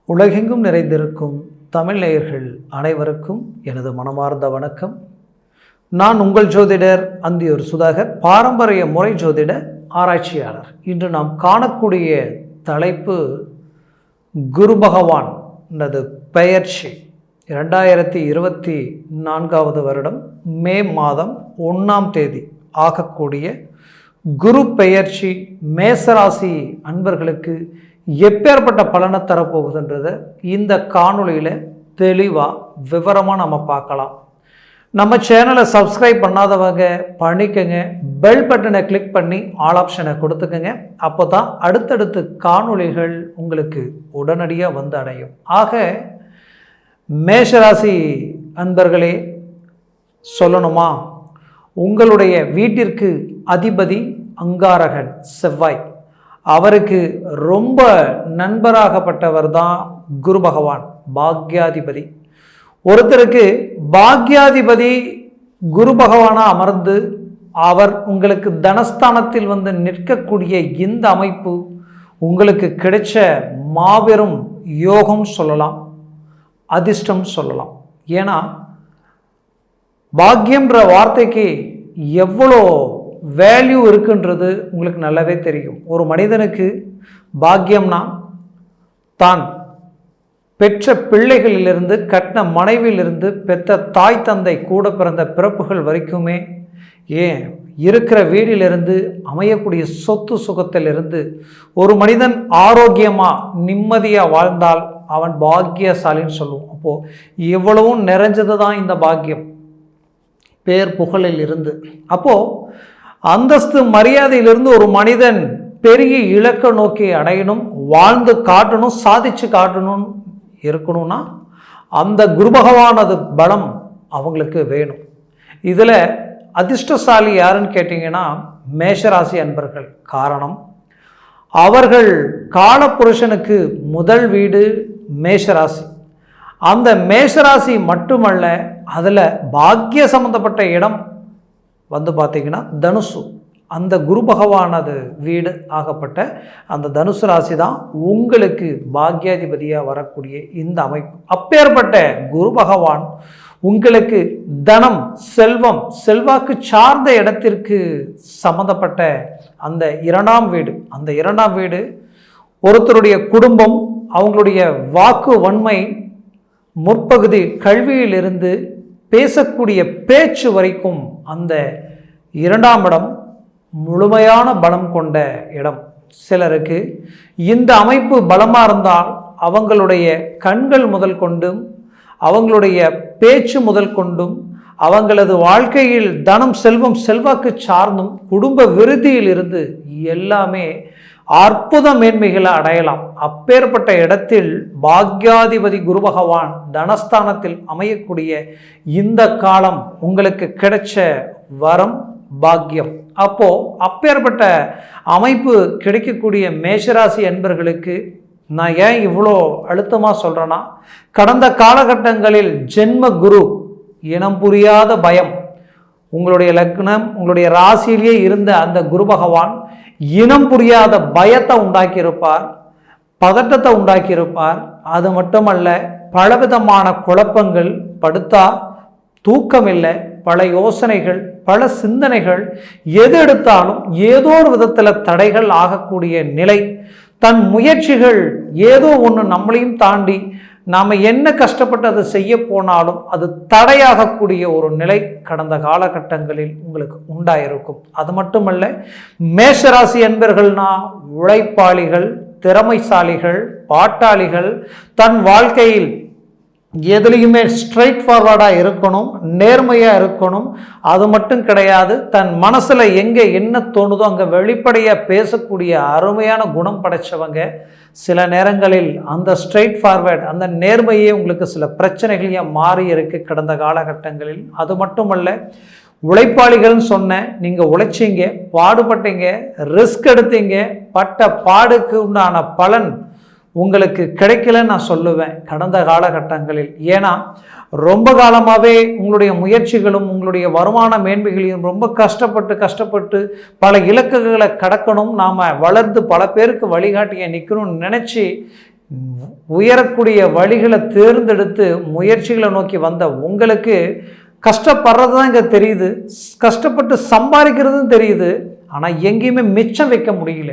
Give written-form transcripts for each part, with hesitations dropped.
உலகெங்கும் நிறைந்திருக்கும் தமிழ் நேயர்கள் அனைவருக்கும் எனது மனமார்ந்த வணக்கம். நான் உங்கள் ஜோதிடர் அந்தியூர் சுதாகர், பாரம்பரிய முறை ஜோதிட ஆராய்ச்சியாளர். இன்று நாம் காணக்கூடிய தலைப்பு குரு பகவான் பெயர்ச்சி 2024 வருடம் மே மாதம் 1ஆம் தேதி ஆகக்கூடிய குரு பெயர்ச்சி மேசராசி அன்பர்களுக்கு எப்பேற்பட்ட பலனை தரப்போகுதுன்றதை இந்த காணொளியில் தெளிவாக விவரமாக நம்ம பார்க்கலாம். நம்ம சேனலை சப்ஸ்கிரைப் பண்ணாதவங்க பண்ணிக்கங்க, பெல் பட்டனை கிளிக் பண்ணி ஆல் ஆப்ஷனை கொடுத்துக்கங்க. அப்போ தான் அடுத்தடுத்து காணொளிகள் உங்களுக்கு உடனடியாக வந்து அடையும். ஆக மேஷராசி அன்பர்களே, சொல்லணுமா, உங்களுடைய வீட்டிற்கு அதிபதி அங்காரகன் செவ்வாய். அவருக்கு ரொம்ப நண்பராகப்பட்டவர் தான் குரு பகவான், பாக்யாதிபதி. ஒருத்தருக்கு பாக்யாதிபதி குரு பகவானாக அமர்ந்து அவர் உங்களுக்கு தனஸ்தானத்தில் வந்து நிற்கக்கூடிய இந்த அமைப்பு உங்களுக்கு கிடைச்ச மாபெரும் யோகம் சொல்லலாம், அதிர்ஷ்டம் சொல்லலாம். ஏன்னா பாக்யம்ன்ற வார்த்தைக்கு எவ்வளோ வேல்யூ இருக்குன்றது உங்களுக்கு நல்லாவே தெரியும். ஒரு மனிதனுக்கு பாக்கியம்னா தான் பெற்ற பிள்ளைகளிலிருந்து, கட்டின மனைவியிலிருந்து, பெற்ற தாய் தந்தை, கூட பிறந்த பிறப்புகள் வரைக்குமே, ஏன் இருக்கிற வீடிலிருந்து, அமையக்கூடிய சொத்து சுகத்திலிருந்து ஒரு மனிதன் ஆரோக்கியமாக நிம்மதியாக வாழ்ந்தால் அவன் பாக்கியசாலின்னு சொல்லுவோம். அப்போது இவ்வளவும் நிறைஞ்சது தான் இந்த பாக்கியம், பேர் புகழில் இருந்து. அப்போது அந்தஸ்து மரியாதையிலிருந்து ஒரு மனிதன் பெரிய இலக்க நோக்கி அடையணும், வாழ்ந்து காட்டணும், சாதிச்சு காட்டணும் இருக்கணும்னா அந்த குரு பகவானது பலம் அவங்களுக்கு வேணும். இதில் அதிர்ஷ்டசாலி யாருன்னு கேட்டிங்கன்னா மேஷராசி அன்பர்கள். காரணம், அவர்கள் காலப்புருஷனுக்கு முதல் வீடு மேஷராசி. அந்த மேஷராசி மட்டுமல்ல, அதில் பாக்கிய சம்பந்தப்பட்ட இடம் வந்து பார்த்திங்கன்னா தனுசு. அந்த குரு பகவானது வீடு ஆகப்பட்ட அந்த தனுசு ராசி தான் உங்களுக்கு பாக்யாதிபதியாக வரக்கூடிய இந்த அமைப்பு. அப்பேற்பட்ட குரு பகவான் உங்களுக்கு தனம், செல்வம், செல்வாக்கு சார்ந்த இடத்திற்கு சம்பந்தப்பட்ட அந்த 2ஆம் வீடு. அந்த 2ஆம் வீடு ஒருத்தருடைய குடும்பம், அவங்களுடைய வாக்கு வன்மை, முற்பகுதி கல்வியிலிருந்து பேசக்கூடிய பேச்சு வரைக்கும் அந்த 2ஆம் இடம் முழுமையான பலம் கொண்ட இடம். சிலருக்கு இந்த அமைப்பு பலமாக இருந்தால் அவங்களுடைய கண்கள் முதல் கொண்டும், அவங்களுடைய பேச்சு முதல் கொண்டும், அவங்களது வாழ்க்கையில் தனம், செல்வம், செல்வாக்கு சார்ந்தும், குடும்ப விருத்தியில் இருந்து எல்லாமே அற்புத மேன்மைகளை அடையலாம். அப்பேற்பட்ட இடத்தில் பாக்யாதிபதி குரு பகவான் தனஸ்தானத்தில் அமையக்கூடிய இந்த காலம் உங்களுக்கு கிடைச்ச வரம், பாக்கியம். அப்போ அப்பேற்பட்ட அமைப்பு கிடைக்கக்கூடிய மேஷராசி அன்பர்களுக்கு நான் ஏன் இவ்வளோ அழுத்தமாக சொல்கிறேன்னா, கடந்த காலகட்டங்களில் ஜென்ம குரு, இனம் புரியாத பயம், உங்களுடைய லக்னம், உங்களுடைய ராசியிலேயே இருந்த அந்த குரு பகவான் இனம் புரியாத பயத்தை உண்டாக்கியிருப்பார், பதட்டத்தை உண்டாக்கியிருப்பார். அது மட்டுமல்ல, பலவிதமான குழப்பங்கள், படுத்தா தூக்கம் இல்லை, பல யோசனைகள், பல சிந்தனைகள், எது எடுத்தாலும் ஏதோ ஒரு விதத்தில் தடைகள் ஆகக்கூடிய நிலை. தன் முயற்சிகள் ஏதோ ஒன்று நம்மளையும் தாண்டி நாம் என்ன கஷ்டப்பட்டு அதை செய்ய போனாலும் அது தடையாகக்கூடிய ஒரு நிலை கடந்த காலகட்டங்களில் உங்களுக்கு உண்டாயிருக்கும். அது மட்டுமல்ல, மேஷராசி என்பர்கள்னா உழைப்பாளிகள், திறமைசாலிகள், பாட்டாளிகள், தன் வாழ்க்கையில் எதுலேயுமே ஸ்ட்ரைட் ஃபார்வர்டாக இருக்கணும், நேர்மையாக இருக்கணும். அது மட்டும் கிடையாது, தன் மனசில் எங்கே என்ன தோணுதோ அங்கே வெளிப்படையாக பேசக்கூடிய அருமையான குணம் படைத்தவங்க. சில நேரங்களில் அந்த ஸ்ட்ரைட் ஃபார்வர்ட், அந்த நேர்மையே உங்களுக்கு சில பிரச்சனைகளையும் மாறி இருக்கு கடந்த காலகட்டங்களில். அது மட்டுமல்ல, உழைப்பாளிகள்னு சொன்னேன், நீங்கள் உழைச்சிங்க, பாடுபட்டீங்க, ரிஸ்க் எடுத்தீங்க, பட்ட பாடுக்கு உண்டான பலன் உங்களுக்கு கிடைக்கலன்னு நான் சொல்லுவேன் கடந்த காலகட்டங்களில். ஏன்னா ரொம்ப காலமாகவே உங்களுடைய முயற்சிகளும் உங்களுடைய வருமான மேன்மைகளையும் ரொம்ப கஷ்டப்பட்டு பல இலக்குகளை கடக்கணும், நாம் வளர்ந்து பல பேருக்கு வழிகாட்டிய நிற்கணும்னு நினச்சி உயரக்கூடிய வழிகளை தேர்ந்தெடுத்து முயற்சிகளை நோக்கி வந்த உங்களுக்கு கஷ்டப்படுறது தான் இங்கே தெரியுது, கஷ்டப்பட்டு சம்பாதிக்கிறதும் தெரியுது. ஆனால் எங்கேயுமே மிச்சம் வைக்க முடியல.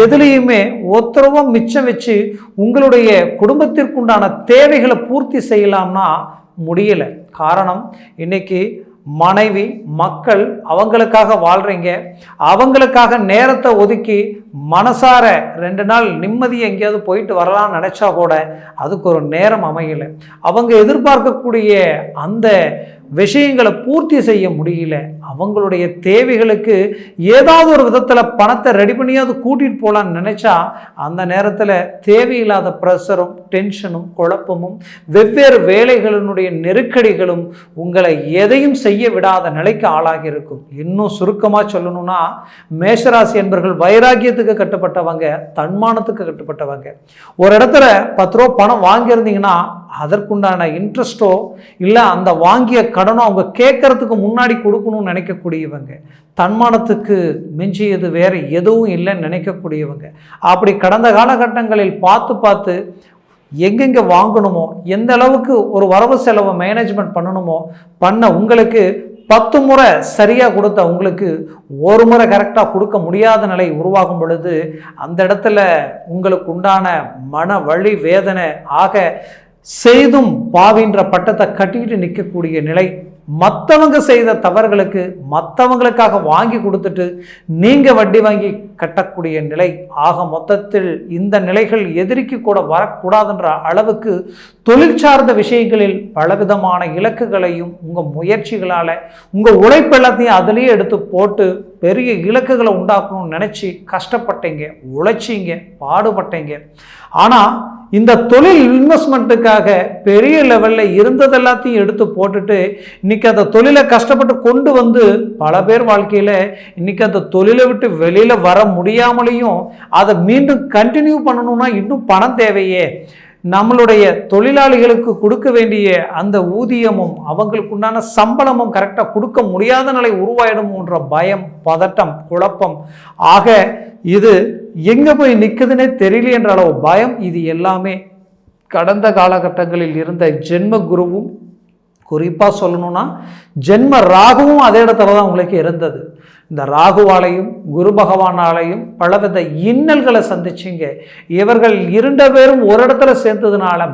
எதுலேயுமே ஒத்தரவும் மிச்சம் வச்சு உங்களுடைய குடும்பத்திற்குண்டான தேவைகளை பூர்த்தி செய்யலாம்னா முடியலை. காரணம், இன்னைக்கு மனைவி மக்கள் அவங்களுக்காக வாழ்கிறீங்க, அவங்களுக்காக நேரத்தை ஒதுக்கி மனசார 2 நாள் நிம்மதியை எங்கேயாவது போயிட்டு வரலாம்னு நினச்சா கூட அதுக்கு ஒரு நேரம் அமையலை. அவங்க எதிர்பார்க்கக்கூடிய அந்த விஷயங்களை பூர்த்தி செய்ய முடியல. அவங்களுடைய தேவைகளுக்கு ஏதாவது ஒரு விதத்தில் பணத்தை ரெடி பண்ணியாவது கூட்டிகிட்டு போகலான்னு நினச்சா அந்த நேரத்தில் தேவையில்லாத ப்ரெஷரும் டென்ஷனும் குழப்பமும் வெவ்வேறு வேலைகளினுடைய நெருக்கடிகளும் உங்களை எதையும் செய்ய விடாத நிலைக்கு ஆளாகி இருக்கும். இன்னும் சுருக்கமாக சொல்லணும்னா, மேஷராசி என்பவர்கள் வைராக்கியத்துக்கு கட்டுப்பட்டவங்க, தன்மானத்துக்கு கட்டுப்பட்டவங்க. ஒரு இடத்துல 10 ரூபா பணம் வாங்கியிருந்தீங்கன்னா அதற்குண்டான இன்ட்ரெஸ்ட்டோ இல்லை அந்த வாங்கிய கடனோ அவங்க கேட்கறதுக்கு முன்னாடி கொடுக்கணும்னு நினைக்கக்கூடியவங்க, தன்மானத்துக்கு மிஞ்சியது வேற எதுவும் இல்லைன்னு நினைக்கக்கூடியவங்க. அப்படி கடந்த காலகட்டங்களில் பார்த்து எங்கெங்கே வாங்கணுமோ, எந்த அளவுக்கு ஒரு வரவு செலவை மேனேஜ்மெண்ட் பண்ணணுமோ பண்ண உங்களுக்கு 10 முறை சரியாக கொடுத்த உங்களுக்கு ஒரு முறை கரெக்டாக கொடுக்க முடியாத நிலை உருவாகும் பொழுது அந்த இடத்துல உங்களுக்கு உண்டான மன வலி வேதனை ஆக செய்தும் பாவின்ற பட்டத்தை கட்டிட்டு நிற்கக்கூடிய நிலை. மற்றவங்க செய்த தவறுகளுக்கு மற்றவங்களுக்காக வாங்கி கொடுத்துட்டு நீங்கள் வட்டி வாங்கி கட்டக்கூடிய நிலை. ஆக மொத்தத்தில் இந்த நிலைகள் எதிரிக்கு கூட வரக்கூடாதுன்ற அளவுக்கு தொழில் சார்ந்த விஷயங்களில் பலவிதமான இலக்குகளையும் உங்கள் முயற்சிகளால் உங்கள் உழைப்பெல்லாத்தையும் அதிலேயே எடுத்து போட்டு பெரிய இலக்குகளை உண்டாக்கணும்னு நினச்சி கஷ்டப்பட்டீங்க, உழைச்சிங்க, பாடுபட்டீங்க. ஆனால் இந்த தொழில் இன்வெஸ்ட்மெண்ட்டுக்காக பெரிய லெவலில் இருந்தது எல்லாத்தையும் எடுத்து போட்டுட்டு இன்றைக்கி அந்த தொழிலை கஷ்டப்பட்டு கொண்டு வந்து பல பேர் வாழ்க்கையில் இன்றைக்கி அந்த தொழிலை விட்டு வெளியில் வர முடியாமலையும் அதை மீண்டும் கண்டினியூ பண்ணணும்னா இன்னும் பணம் தேவையே, நம்மளுடைய தொழிலாளிகளுக்கு கொடுக்க வேண்டிய அந்த ஊதியமும் அவங்களுக்கு உண்டான சம்பளமும் கரெக்டாக கொடுக்க முடியாத நிலை உருவாயிடும்ன்ற பயம், பதட்டம், குழப்பம் ஆக இது எங்கே போய் நிற்குதுன்னே தெரியல என்ற அளவு பயம். இது எல்லாமே கடந்த காலகட்டங்களில் இருந்த ஜென்ம குருவும், குறிப்பாக சொல்லணும்னா ஜென்ம ராகுவும் அதே இடத்துல தான் உங்களுக்கு இருந்தது. இந்த ராகுவாலையும் குரு பகவானாலையும் பலவித இன்னல்களை சந்திச்சிங்க. இவர்கள் 2 பேரும் ஒரு இடத்துல சேர்ந்ததுனால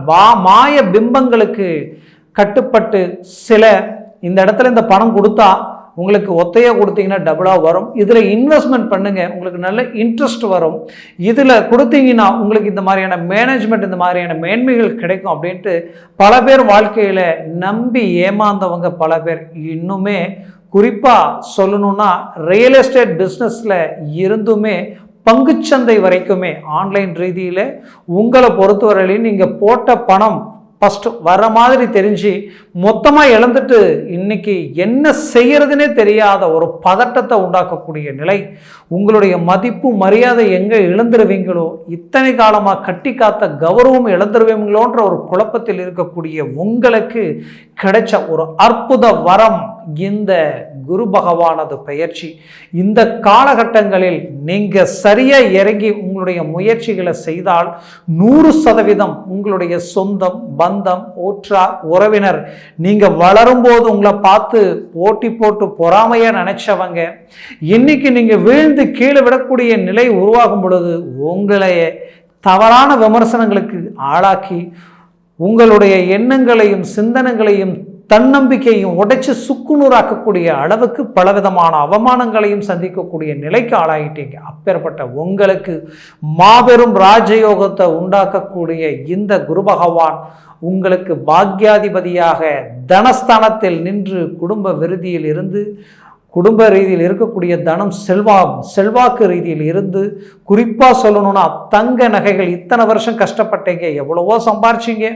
மாய பிம்பங்களுக்கு கட்டுப்பட்டு சில இந்த இடத்துல இந்த பணம் கொடுத்தா உங்களுக்கு ஒத்தையாக கொடுத்தீங்கன்னா டபுளாக வரும், இதில் இன்வெஸ்ட்மெண்ட் பண்ணுங்கள் உங்களுக்கு நல்ல இன்ட்ரெஸ்ட் வரும், இதில் கொடுத்தீங்கன்னா உங்களுக்கு இந்த மாதிரியான மேனேஜ்மெண்ட் இந்த மாதிரியான மேன்மைகள் கிடைக்கும் அப்படின்ட்டு பல பேர் வாழ்க்கையில் நம்பி ஏமாந்தவங்க பல பேர். இன்னுமே குறிப்பாக சொல்லணும்னா ரியல் எஸ்டேட் பிஸ்னஸில் இருந்துமே பங்குச்சந்தை வரைக்குமே ஆன்லைன் ரீதியில் உங்களை பொறுத்தவரையிலையும் நீங்கள் போட்ட பணம் ஃபஸ்ட்டு வர மாதிரி தெரிஞ்சு மொத்தமாக இழந்துட்டு இன்னைக்கு என்ன செய்யறதுனே தெரியாத ஒரு பதட்டத்தை உண்டாக்கக்கூடிய நிலை. உங்களுடைய மதிப்பு மரியாதை எங்கே இழந்துருவீங்களோ, இத்தனை காலமாக கட்டி காத்த கௌரவம் இழந்துருவீங்களோன்ற ஒரு குழப்பத்தில் இருக்கக்கூடிய உங்களுக்கு கிடைச்ச ஒரு அற்புத வரம் இந்த குரு பகவானது பெயர்ச்சி. இந்த காலகட்டங்களில் நீங்கள் சரியாக இறங்கி உங்களுடைய முயற்சிகளை செய்தால் 100% உங்களுடைய சொந்தம், பந்தம், ஊற்றார், உறவினர் நீங்கள் வளரும்போது உங்களை பார்த்து போட்டி போட்டு பொறாமையாக நினைச்சவங்க இன்னைக்கு நீங்கள் வீழ்ந்து கீழே விடக்கூடிய நிலை உருவாகும் பொழுது உங்களைய தவறான விமர்சனங்களுக்கு ஆளாக்கி உங்களுடைய எண்ணங்களையும் சிந்தனைகளையும் தன்னம்பிக்கையும் உடைச்சு சுக்குநூறாக்கக்கூடிய அளவுக்கு பலவிதமான அவமானங்களையும் சந்திக்கக்கூடிய நிலைக்கு ஆளாயிட்டீங்க. அப்பேற்பட்ட உங்களுக்கு மாபெரும் ராஜயோகத்தை உண்டாக்கக்கூடிய இந்த குரு பகவான் உங்களுக்கு பாக்யாதிபதியாக தனஸ்தானத்தில் நின்று குடும்ப விருதியில் இருந்து, குடும்ப ரீதியில் இருக்கக்கூடிய தனம் செல்வாக்கு ரீதியில் இருந்து, குறிப்பாக சொல்லணும்னா தங்க நகைகள் இத்தனை வருஷம் கஷ்டப்பட்டீங்க, எவ்வளவோ சம்பாரிச்சிங்க,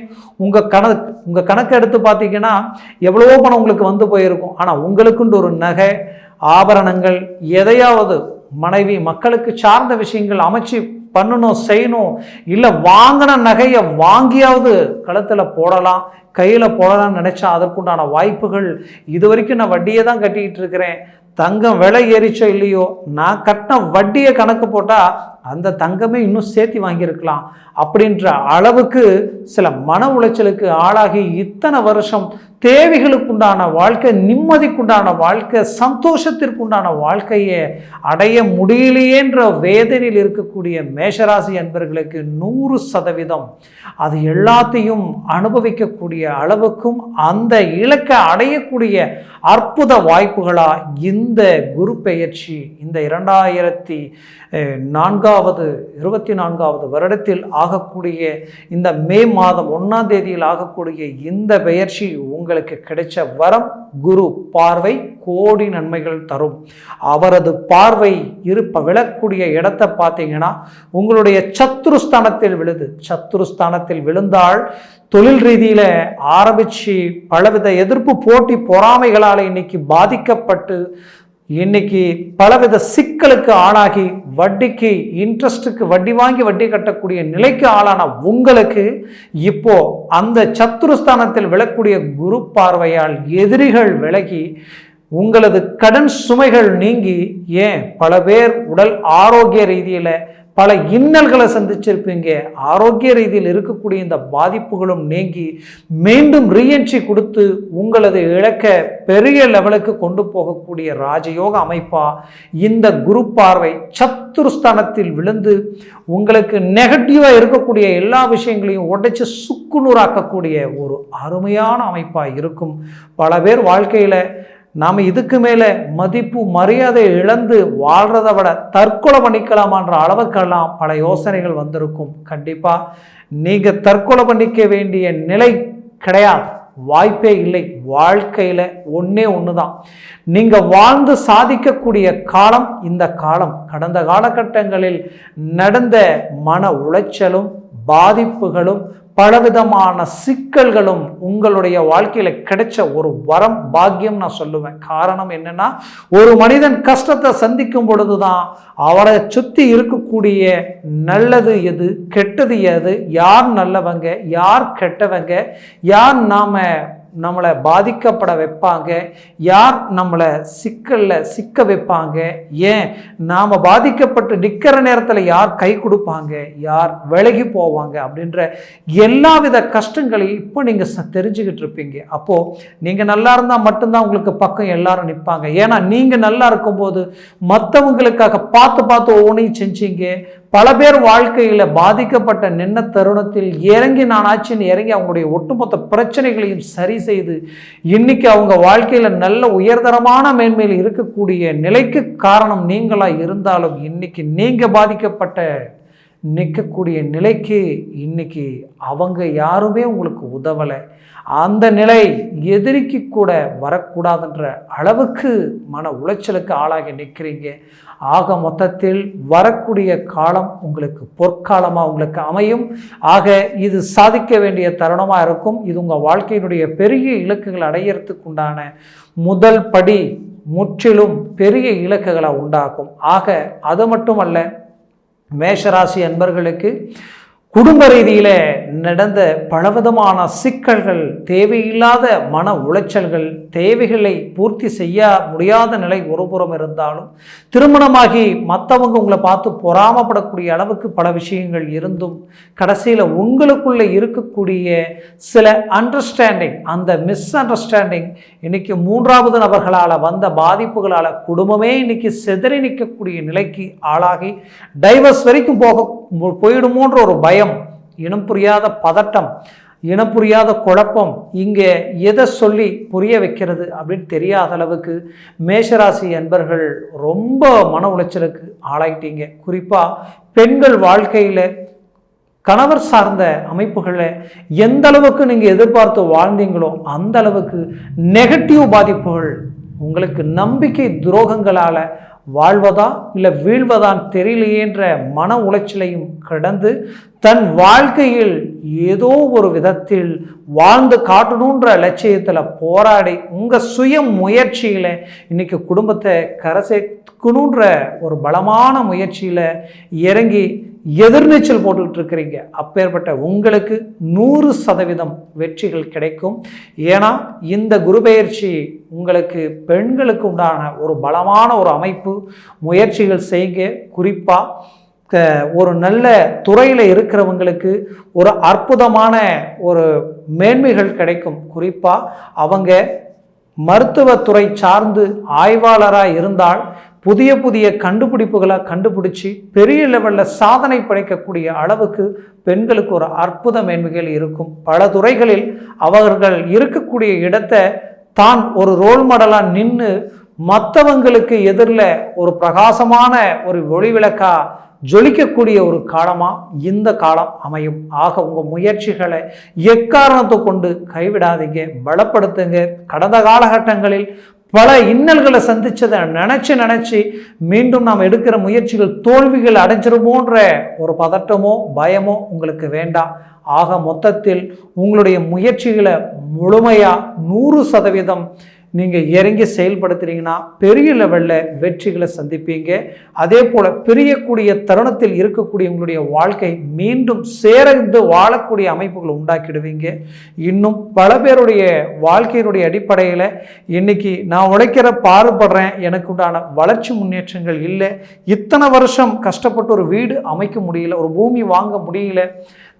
உங்கள் கணக்கு எடுத்து பார்த்தீங்கன்னா எவ்வளவோ பணம் உங்களுக்கு வந்து போயிருக்கும். ஆனால் உங்களுக்குண்டு ஒரு நகை ஆபரணங்கள் எதையாவது மனைவி மக்களுக்கு சார்ந்த விஷயங்கள் அமைச்சு பண்ணணும் செய்யணும், இல்லை வாங்கின நகையை வாங்கியாவது கழுத்தில் போடலாம் கையில் போடலாம்னு நினச்சா அதற்குண்டான வாய்ப்புகள் இது வரைக்கும் நான் வட்டியை தான் கட்டிக்கிட்டு இருக்கிறேன், தங்கம் விலை ஏறிச்சோ இல்லையோ, நான் கட்டின வட்டியை கணக்கு போட்டால் அந்த தங்கமே இன்னும் சேர்த்து வாங்கியிருக்கலாம் அப்படின்ற அளவுக்கு சில மன உளைச்சலுக்கு ஆளாகி இத்தனை வருஷம் தேவைகளுக்குண்டான வாழ்க்கை, நிம்மதிக்குண்டான வாழ்க்கை, சந்தோஷத்திற்குண்டான வாழ்க்கையை அடைய முடியலையேன்ற வேதனையில் இருக்கக்கூடிய மேஷராசி அன்பர்களுக்கு 100% அது எல்லாத்தையும் அனுபவிக்கக்கூடிய அளவுக்கும் அந்த இலக்கை அடையக்கூடிய அற்புத வாய்ப்புகளா இந்த குரு பெயர்ச்சி இந்த 2024வது வருடத்தில் ஆகக்கூடிய இந்த மே மாதம் 1ஆம் தேதியில் ஆகக்கூடிய இந்த பெயர்ச்சி உங்களுக்கு கிடைச்ச வரம். குரு பார்வை கோடி நன்மைகள் தரும். அவரது பார்வை விழக்கூடிய இடத்தை பார்த்தீங்கன்னா உங்களுடைய சத்துருஸ்தானத்தில் விழுது. சத்துருஸ்தானத்தில் விழுந்தால் தொழில் ரீதியில ஆரம்பிச்சு பலவித எதிர்ப்பு, போட்டி, பொறாமைகளால் இன்னைக்கு பாதிக்கப்பட்டு இன்னைக்கு பலவித சிக்கலுக்கு ஆளாகி வட்டிக்கு இன்ட்ரெஸ்ட்டுக்கு வட்டி வாங்கி வட்டி கட்டக்கூடிய நிலைக்கு ஆளான உங்களுக்கு இப்போ அந்த சத்துருஸ்தானத்தில் விழக்கூடிய குரு பார்வையால் எதிரிகள் விலகி உங்களது கடன் சுமைகள் நீங்கி, ஏன் பல பேர் உடல் ஆரோக்கிய ரீதியில் பல இன்னல்களை சந்திச்சிருப்பீங்க, ஆரோக்கிய ரீதியில் இருக்கக்கூடிய இந்த பாதிப்புகளும் நீங்கி மீண்டும் ரீஎன்ட்ரி கொடுத்து உங்களது இலக்க பெரிய லெவலுக்கு கொண்டு போகக்கூடிய ராஜயோக அமைப்பா இந்த குரு பார்வை சத்துருஸ்தானத்தில் விழுந்து உங்களுக்கு நெகட்டிவா இருக்கக்கூடிய எல்லா விஷயங்களையும் உடைச்சு சுக்குநூறாக்கக்கூடிய ஒரு அருமையான அமைப்பா இருக்கும். பல பேர் வாழ்க்கையில நாம் இதுக்கு மேலே மதிப்பு மரியாதை இழந்து வாழ்கிறத விட தற்கொலை பண்ணிக்கலாமான்ற அளவுக்கெல்லாம் பல யோசனைகள் வந்திருக்கும். கண்டிப்பாக நீங்கள் தற்கொலை பண்ணிக்க வேண்டிய நிலை கிடையாது, வாய்ப்பே இல்லை. வாழ்க்கையில் ஒன்றே ஒன்று தான், நீங்கள் வாழ்ந்து சாதிக்கக்கூடிய காலம் இந்த காலம். கடந்த காலகட்டங்களில் நடந்த மன உளைச்சலும் பாதிப்புகளும் பலவிதமான சிக்கல்களும் உங்களுடைய வாழ்க்கையில கிடைச்ச ஒரு வரம், பாக்கியம் நான் சொல்லுவேன். காரணம் என்னன்னா, ஒரு மனிதன் கஷ்டத்தை சந்திக்கும் பொழுதுதான் அவரை சுத்தி இருக்கக்கூடிய நல்லது எது கெட்டது எது, யார் நல்லவங்க யார் கெட்டவங்க, யார் நம்மளை பாதிக்கப்பட வைப்பாங்க, யார் நம்மளை சிக்கலில் சிக்க வைப்பாங்க, ஏன் நாம் பாதிக்கப்பட்டு நிற்கிற நேரத்தில் யார் கை கொடுப்பாங்க, யார் விலகி போவாங்க அப்படின்ற எல்லா வித கஷ்டங்களையும் இப்போ நீங்கள் தெரிஞ்சுக்கிட்டு இருப்பீங்க. அப்போது நீங்கள் நல்லா இருந்தால் மட்டும்தான் உங்களுக்கு பக்கம் எல்லாரும் நிற்பாங்க. ஏன்னா நீங்கள் நல்லா இருக்கும்போது மற்றவங்களுக்காக பார்த்து ஒவ்வொன்றையும் செஞ்சீங்க. பல பேர் வாழ்க்கையில் பாதிக்கப்பட்ட நின்ன தருணத்தில் இறங்கி நானாச்சின்னு இறங்கி அவங்களுடைய ஒட்டுமொத்த பிரச்சனைகளையும் சரி செய்து இன்னைக்கு அவங்க வாழ்க்கையில் நல்ல உயர்தரமான மேன்மையில் இருக்கக்கூடிய நிலைக்கு காரணம் நீங்களாக இருந்தாலும் இன்னைக்கு நீங்கள் பாதிக்கப்பட்ட நிற்கக்கூடிய நிலைக்கு இன்னைக்கு அவங்க யாருமே உங்களுக்கு உதவலை. அந்த நிலை எதிரிக்கு கூட வரக்கூடாதுன்ற அளவுக்கு மன உளைச்சலுக்கு ஆளாகி நிற்கிறீங்க. ஆக மொத்தத்தில் வரக்கூடிய காலம் உங்களுக்கு பொற்காலமாக உங்களுக்கு அமையும். ஆக இது சாதிக்க வேண்டிய தருணமாக இருக்கும். இது உங்கள் வாழ்க்கையினுடைய பெரிய இலக்குகள் அடையிறதுக்கு உண்டான முதல் படி, முற்றிலும் பெரிய இலக்குகளை உண்டாக்கும். ஆக அது மட்டுமல்ல, மேஷராசி அன்பர்களுக்கு குடும்ப ரீதியில் நடந்த பலவிதமான சிக்கல்கள், தேவையில்லாத மன உளைச்சல்கள், தேவைகளை பூர்த்தி செய்ய முடியாத நிலை ஒருபுறம் இருந்தாலும், திருமணமாகி மற்றவங்க உங்களை பார்த்து பொறாமப்படக்கூடிய அளவுக்கு பல விஷயங்கள் இருந்தும் கடைசியில் உங்களுக்குள்ளே இருக்கக்கூடிய சில அண்டர்ஸ்டாண்டிங், அந்த மிஸ் அண்டர்ஸ்டாண்டிங் இன்னைக்கு 3வது நபர்களால் வந்த பாதிப்புகளால் குடும்பமே இன்னைக்கு சிதறி நிற்கக்கூடிய நிலைக்கு ஆளாகி டைவர்ஸ் வரைக்கும் போயிடுமோன்ற ஒரு பயம், இனம் புரியாத பதட்டம், இனம் புரியாத குழப்பம், இங்கே எதை சொல்லி புரிய வைக்கிறது அப்படின்னு தெரியாத அளவுக்கு மேஷராசி அன்பர்கள் ரொம்ப மன உளைச்சலுக்கு ஆளாயிட்டீங்க. குறிப்பாக பெண்கள் வாழ்க்கையில் கணவர் சார்ந்த அமைப்புகளை எந்த அளவுக்கு நீங்கள் எதிர்பார்த்து வாழ்ந்தீங்களோ அந்த அளவுக்கு நெகட்டிவ் பாதிப்புகள், உங்களுக்கு நம்பிக்கை துரோகங்களால் வாழ்வதா இல்லை வீழ்வதான் தெரியலையேன்ற மன உளைச்சலையும் கடந்து தன் வாழ்க்கையில் ஏதோ ஒரு விதத்தில் வாழ்ந்து காட்டணுன்ற லட்சியத்தில் போராடி உங்கள் சுய முயற்சியில் இன்னைக்கு குடும்பத்தை கரை சேர்க்கணுன்ற ஒரு பலமான முயற்சியில் இறங்கி எதிர்நீச்சல் போட்டுக்கிட்டு இருக்கிறீங்க. அப்பேற்பட்ட உங்களுக்கு 100% வெற்றிகள் கிடைக்கும். ஏன்னா இந்த குரு பெயர்ச்சி உங்களுக்கு பெண்களுக்கு உண்டான ஒரு பலமான ஒரு அமைப்பு. முயற்சிகள் செய்யுங்க. குறிப்பாக ஒரு நல்ல துறையில் இருக்கிறவங்களுக்கு ஒரு அற்புதமான ஒரு மேன்மைகள் கிடைக்கும். குறிப்பாக அவங்க மருத்துவத்துறை சார்ந்து ஆய்வாளராக இருந்தால் புதிய புதிய கண்டுபிடிப்புகளை கண்டுபிடிச்சி பெரிய லெவலில் சாதனை படைக்கக்கூடிய அளவுக்கு பெண்களுக்கு ஒரு அற்புத மேன்மைகள் இருக்கும். பல துறைகளில் அவர்கள் இருக்கக்கூடிய இடத்தை தான் ஒரு ரோல் மாடலாக நின்று மற்றவங்களுக்கு எதிரில் ஒரு பிரகாசமான ஒரு ஒளிவிளக்கா ஜொலிக்கக்கூடிய ஒரு காலமாக இந்த காலம் அமையும். ஆக உங்கள் முயற்சிகளை எக்காரணத்தை கொண்டு கைவிடாதீங்க, பலப்படுத்துங்க. கடந்த காலகட்டங்களில் பல இன்னல்களை சந்திச்சதை நினச்சி மீண்டும் நாம் எடுக்கிற முயற்சிகள் தோல்விகள் அடைஞ்சிருமோன்ற ஒரு பதட்டமோ பயமோ உங்களுக்கு வேண்டாம். ஆக மொத்தத்தில் உங்களுடைய முயற்சிகளை முழுமையாக 100% நீங்கள் இறங்கி செயல்படுத்துறீங்கன்னா பெரிய லெவலில் வெற்றிகளை சந்திப்பீங்க. அதே போல் பிரியக்கூடிய தருணத்தில் இருக்கக்கூடிய உங்களுடைய வாழ்க்கை மீண்டும் சேர்ந்து வாழக்கூடிய அமைப்புகளை உண்டாக்கிடுவீங்க. இன்னும் பல பேருடைய வாழ்க்கையினுடைய அடிப்படையில் இன்னைக்கு நான் உழைக்கிற பாடுபடுறேன், எனக்கு உண்டான வளர்ச்சி முன்னேற்றங்கள் இல்லை, இத்தனை வருஷம் கஷ்டப்பட்டு ஒரு வீடு அமைக்க முடியல, ஒரு பூமி வாங்க முடியல,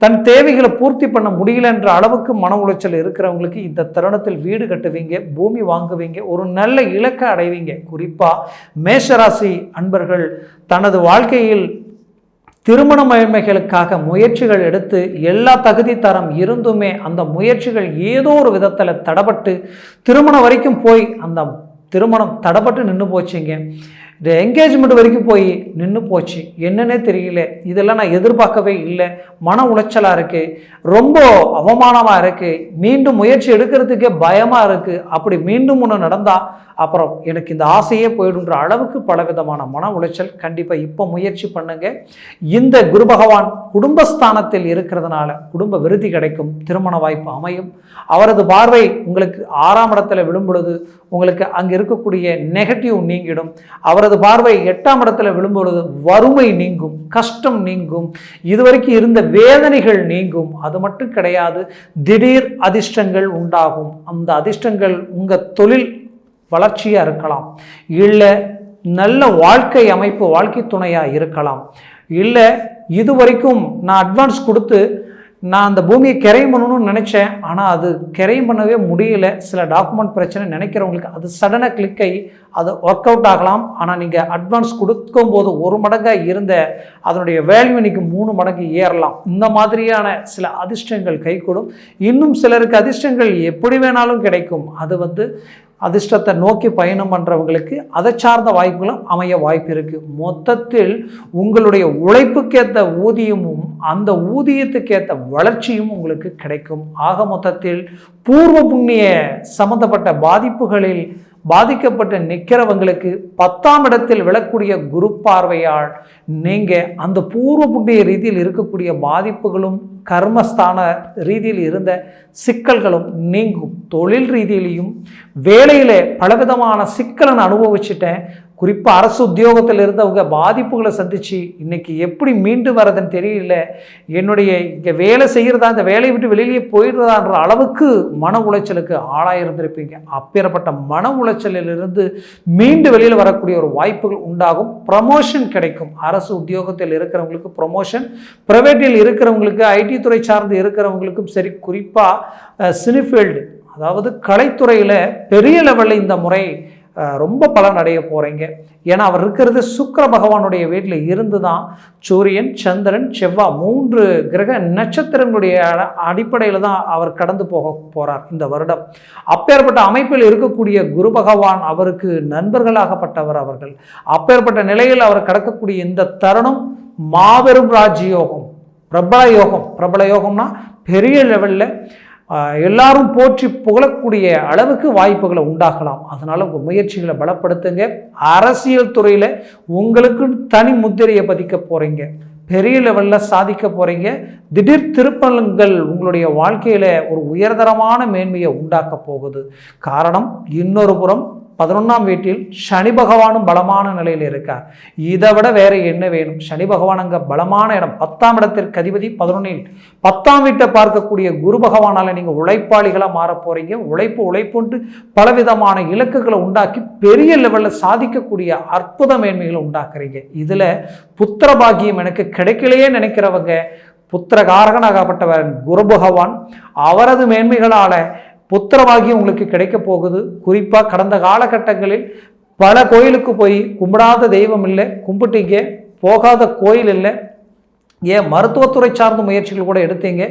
தன் தேவைகளை பூர்த்தி பண்ண முடியலன்ற அளவுக்கு மன உளைச்சல் இருக்கிறவங்களுக்கு இந்த தருணத்தில் வீடு கட்டுவீங்க, பூமி வாங்குவீங்க, ஒரு நல்ல இலக்கை அடைவீங்க. குறிப்பாக மேஷராசி அன்பர்கள் தனது வாழ்க்கையில் திருமண மேன்மைகளுக்காக முயற்சிகள் எடுத்து எல்லா தகுதி தரம் இருந்துமே அந்த முயற்சிகள் ஏதோ ஒரு விதத்தில் தடப்பட்டு திருமணம் வரைக்கும் போய் அந்த திருமணம் தடப்பட்டு நின்று போச்சுங்க. இந்த என்கேஜ்மெண்ட் வரைக்கும் போய் நின்று போச்சு. என்னன்னே தெரியல, இதெல்லாம் நான் எதிர்பார்க்கவே இல்லை, மன உளைச்சலாக இருக்குது, ரொம்ப அவமானமாக இருக்குது, மீண்டும் முயற்சி எடுக்கிறதுக்கே பயமாக இருக்குது, அப்படி மீண்டும் ஒன்று நடந்தால் அப்புறம் எனக்கு இந்த ஆசையே போயிடுன்ற அளவுக்கு பலவிதமான மன உளைச்சல். கண்டிப்பாக இப்போ முயற்சி பண்ணுங்க. இந்த குரு பகவான் குடும்பஸ்தானத்தில் இருக்கிறதுனால குடும்ப விருத்தி கிடைக்கும், திருமண வாய்ப்பு அமையும். அவரது பார்வை உங்களுக்கு 6ஆம் இடத்துல விழும் பொழுது உங்களுக்கு அங்கே இருக்கக்கூடிய நெகட்டிவ் நீங்கிடும். அவரது பார்வை 8ஆம் இடத்துல விழும் பொழுது வறுமை நீங்கும், கஷ்டம் நீங்கும், இதுவரைக்கும் இருந்த வேதனைகள் நீங்கும். அது மட்டும் கிடையாது, திடீர் அதிர்ஷ்டங்கள் உண்டாகும். அந்த அதிர்ஷ்டங்கள் உங்கள் தொழில் வளர்ச்சியாக இருக்கலாம், இல்லை நல்ல வாழ்க்கை அமைப்பு வாழ்க்கை துணையாக இருக்கலாம், இல்லை இதுவரைக்கும் நான் அட்வான்ஸ் கொடுத்து நான் அந்த பூமியை கிரையம் பண்ணணும்னு நினச்சேன், ஆனால் அது கிரையம் பண்ணவே முடியல, சில டாக்குமெண்ட் பிரச்சனை நினைக்கிறவங்களுக்கு அது சடனாக கிளிக் ஆகி அது ஒர்க் அவுட் ஆகலாம். ஆனால் நீங்கள் அட்வான்ஸ் கொடுக்கும்போது 1 மடங்காக இருந்த அதனுடைய வேல்யூ இன்னைக்கு 3 மடங்கு ஏறலாம். இந்த மாதிரியான சில அதிர்ஷ்டங்கள் கைகூடும். இன்னும் சிலருக்கு அதிர்ஷ்டங்கள் எப்படி வேணாலும் கிடைக்கும். அது அதிர்ஷ்டத்தை நோக்கி பயணம் பண்ணுறவங்களுக்கு அதை சார்ந்த வாய்ப்புகளும் அமைய வாய்ப்பு இருக்குது. மொத்தத்தில் உங்களுடைய உழைப்புக்கேற்ற ஊதியமும் அந்த ஊதியத்துக்கேற்ற வளர்ச்சியும் உங்களுக்கு கிடைக்கும். ஆக மொத்தத்தில் பூர்வ புண்ணிய சம்பந்தப்பட்ட பாதிப்புகளில் பாதிக்கப்பட்டு நிற்கிறவங்களுக்கு 10ஆம் இடத்தில் விழக்கூடிய குரு பார்வையால் நீங்கள் அந்த பூர்வ புண்ணிய ரீதியில் இருக்கக்கூடிய பாதிப்புகளும் கர்மஸ்தான ரீதியில் இருந்த சிக்கல்களும் நீங்கும். தொழில் ரீதியிலையும் வேலையில் பலவிதமான சிக்கலை நான் அனுபவிச்சுட்டேன். குறிப்பாக அரசு உத்தியோகத்தில் இருந்தவங்க பாதிப்புகளை சந்தித்து இன்றைக்கி எப்படி மீண்டு வரதுன்னு தெரியல, என்னுடைய இங்கே வேலை செய்கிறதா இந்த வேலையை விட்டு வெளியிலேயே போயிடுறதான்ற அளவுக்கு மன உளைச்சலுக்கு ஆளாயிருந்திருப்பீங்க. அப்பேற்பட்ட மன உளைச்சலிலிருந்து மீண்டு வெளியில் வரக்கூடிய ஒரு வாய்ப்புகள் உண்டாகும். ப்ரமோஷன் கிடைக்கும். அரசு உத்தியோகத்தில் இருக்கிறவங்களுக்கு ப்ரமோஷன், ப்ரைவேட்டில் இருக்கிறவங்களுக்கு ஐடி துறை சார்ந்து இருக்கிறவங்களுக்கும் சரி, குறிப்பாக சினிஃபீல்டு அதாவது கலைத்துறையில் பெரிய லெவலில் இந்த முறை ரொம்ப பலன் அடைய போகிறீங்க. ஏன்னா அவர் இருக்கிறது சுக்கிர பகவானுடைய வீட்டில் இருந்து தான் சூரியன், சந்திரன், செவ்வாய் 3 கிரக நட்சத்திரங்களுடைய அடிப்படையில் தான் அவர் கடந்து போகிறார் இந்த வருடம். அப்பேற்பட்ட அமைப்பில் இருக்கக்கூடிய குரு பகவான் அவருக்கு நண்பர்களாகப்பட்டவர் அவர்கள். அப்பேற்பட்ட நிலையில் அவர் கடக்கக்கூடிய இந்த தருணம் மாபெரும் ராஜயோகம், பிரபல யோகம்னா பெரிய லெவலில் எல்லாரும் போற்றி புகழக்கூடிய அளவுக்கு வாய்ப்புகளை உண்டாகலாம். அதனால் உங்கள் முயற்சிகளை பலப்படுத்துங்க. அரசியல் துறையில் உங்களுக்கு தனி முத்திரையை பதிக்க போகிறீங்க. பெரிய லெவலில் சாதிக்க போகிறீங்க. திடீர் திருப்பங்கள் உங்களுடைய வாழ்க்கையில் ஒரு உயர்தரமான மேன்மையை உண்டாக்க போகுது. காரணம், இன்னொரு புறம் 11ஆம் வீட்டில் சனி பகவானும் பலமான நிலையில் இருக்கார். இதை விட வேற என்ன வேணும்? சனி பகவான் அங்கே பலமான இடம், 10ஆம் இடத்திற்கு அதிபதி 11இல் 10ஆம் வீட்டை பார்க்கக்கூடிய குரு பகவானால நீங்கள் உழைப்பாளிகளாக மாற போறீங்க. உழைப்புன்ட்டு பலவிதமான இலக்குகளை உண்டாக்கி பெரிய லெவலில் சாதிக்கக்கூடிய அற்புத மேன்மைகளை உண்டாக்குறீங்க. இதில் புத்திர பாக்கியம் எனக்கு கிடைக்கலையே நினைக்கிறவங்க, புத்திரகாரகனாகப்பட்டவர் குரு பகவான் அவரது மேன்மைகளால புத்திரவாகி உங்களுக்கு கிடைக்க போகுது. குறிப்பாக கடந்த காலகட்டங்களில் பல கோயிலுக்கு போய் கும்பிடாத தெய்வம் இல்லை, கும்பிட்டீங்க, போகாத கோயில் இல்லை, ஏன் மருத்துவத்துறை சார்ந்த முயற்சிகள் கூட எடுத்தீங்க,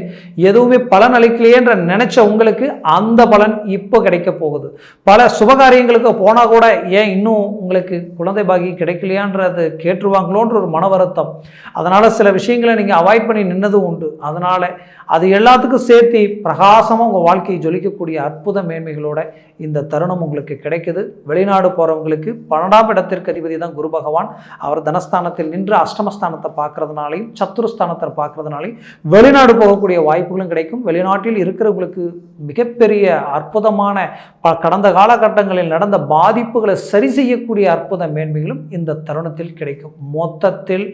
எதுவுமே பலன் அளிக்கலையேன்ற நினைச்ச உங்களுக்கு அந்த பலன் இப்போ கிடைக்க போகுது. பல சுபகாரியங்களுக்கு போனால் கூட ஏன் இன்னும் உங்களுக்கு குழந்தை பாக்கியம் கிடைக்கலையான்றது கேட்டுருவாங்களோன்ற ஒரு மன வருத்தம். அதனால் சில விஷயங்களை நீங்கள் அவாய்ட் பண்ணி நின்னதும் உண்டு. அதனால் அது எல்லாத்துக்கும் சேர்த்து பிரகாசமாக உங்கள் வாழ்க்கையை ஜொலிக்கக்கூடிய அற்புத மேன்மைகளோட இந்த தருணம் உங்களுக்கு கிடைக்குது. வெளிநாடு போகிறவங்களுக்கு 12ஆம் இடத்திற்கு அதிபதி தான் குரு பகவான். அவர் தனஸ்தானத்தில் நின்று அஷ்டமஸ்தானத்தை பார்க்கறதுனாலையும் சத்துருஸ்தானத்தை பார்க்கறதுனாலையும் வெளிநாடு போகக்கூடிய வாய்ப்புகளும் கிடைக்கும். வெளிநாட்டில் இருக்கிறவங்களுக்கு மிகப்பெரிய அற்புதமான கடந்த காலகட்டங்களில் நடந்த பாதிப்புகளை சரி செய்யக்கூடிய அற்புத மேன்மைகளும் இந்த தருணத்தில் கிடைக்கும். மொத்தத்தில்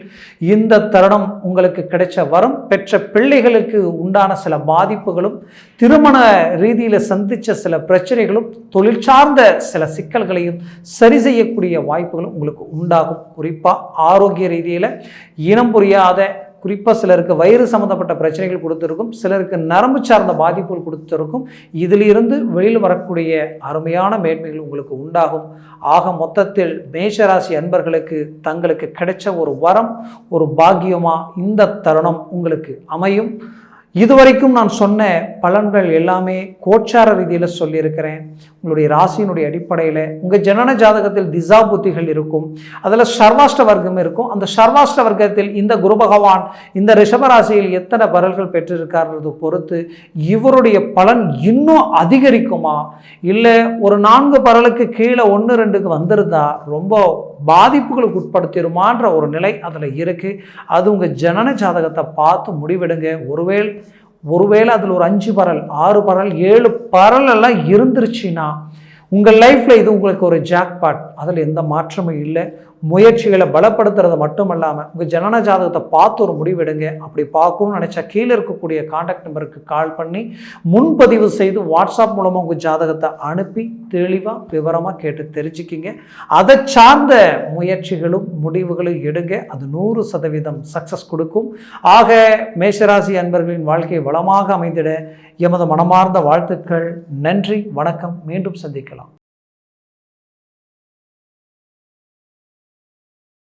இந்த தருணம் உங்களுக்கு கிடைச்ச வரம், பெற்ற பிள்ளைகளுக்கு உண்டான சில பாதிப்புகளும், திருமண ரீதியில் சந்தித்த சில பிரச்சனைகளும், தொழில் சார்ந்த சில சிக்கல்களையும் சரி செய்யக்கூடிய வாய்ப்புகளும் உங்களுக்கு உண்டாகும். குறிப்பாக ஆரோக்கிய ரீதியில் இனம் புரியாத, குறிப்பாக சிலருக்கு வயிறு சம்மந்தப்பட்ட பிரச்சனைகள் கொடுத்துருக்கும், சிலருக்கு நரம்பு சார்ந்த பாதிப்புகள் கொடுத்துருக்கும். இதிலிருந்து வெளியில் வரக்கூடிய அருமையான மேன்மைகள் உங்களுக்கு உண்டாகும். ஆக மொத்தத்தில் மேஷராசி அன்பர்களுக்கு தங்களுக்கு கிடைச்ச ஒரு வரம், ஒரு பாக்கியமாக இந்த தருணம் உங்களுக்கு அமையும். இதுவரைக்கும் நான் சொன்ன பலன்கள் எல்லாமே கோச்சார ரீதியில் சொல்லியிருக்கிறேன். உங்களுடைய ராசியினுடைய அடிப்படையில் உங்கள் ஜனன ஜாதகத்தில் திசா புத்திகள் இருக்கும், அதில் சர்வாஷ்ட வர்க்கம் இருக்கும். அந்த சர்வாஷ்ட வர்க்கத்தில் இந்த குரு பகவான் இந்த ரிஷபராசியில் எத்தனை பலன்கள் பெற்றிருக்கார்ன்றது பொறுத்து இவருடைய பலன் இன்னும் அதிகரிக்குமா, இல்லை ஒரு 4 பரலுக்கு கீழே 1 2க்கு வந்திருந்தா ரொம்ப பாதிப்புகளுக்கு உட்படுத்திடுமான்ற ஒரு நிலை அதில் இருக்குது. அது உங்கள் ஜனன ஜாதகத்தை பார்த்து முடிவெடுங்க. ஒருவேளை அதில் ஒரு 5 பரல் 6 பரல் 7 பரல் எல்லாம் இருந்துருச்சுன்னா உங்கள் லைஃப்பில் இது உங்களுக்கு ஒரு ஜாக்பாட். அதில் எந்த மாற்றமும் இல்லை. முயற்சிகளை பலப்படுத்துறது மட்டும் இல்லாமல் உங்கள் ஜனன ஜாதகத்தை பார்த்து ஒரு முடிவெடுங்க. அப்படி பார்க்கணும்னு நினச்சா கீழே இருக்கக்கூடிய கான்டாக்ட் நம்பருக்கு கால் பண்ணி முன்பதிவு செய்து வாட்ஸ்அப் மூலமாக உங்கள் ஜாதகத்தை அனுப்பி தெளிவாக விவரமாக கேட்டு தெரிஞ்சுக்கிங்க. அதை சார்ந்த முயற்சிகளும் முடிவுகளும் எடுங்க. அது 100% சக்ஸஸ் கொடுக்கும். ஆக மேஷராசி அன்பர்களின் வாழ்க்கை வளமாக அமைந்திட எமது மனமார்ந்த வாழ்த்துக்கள். நன்றி, வணக்கம். மீண்டும் சந்திக்கலாம்.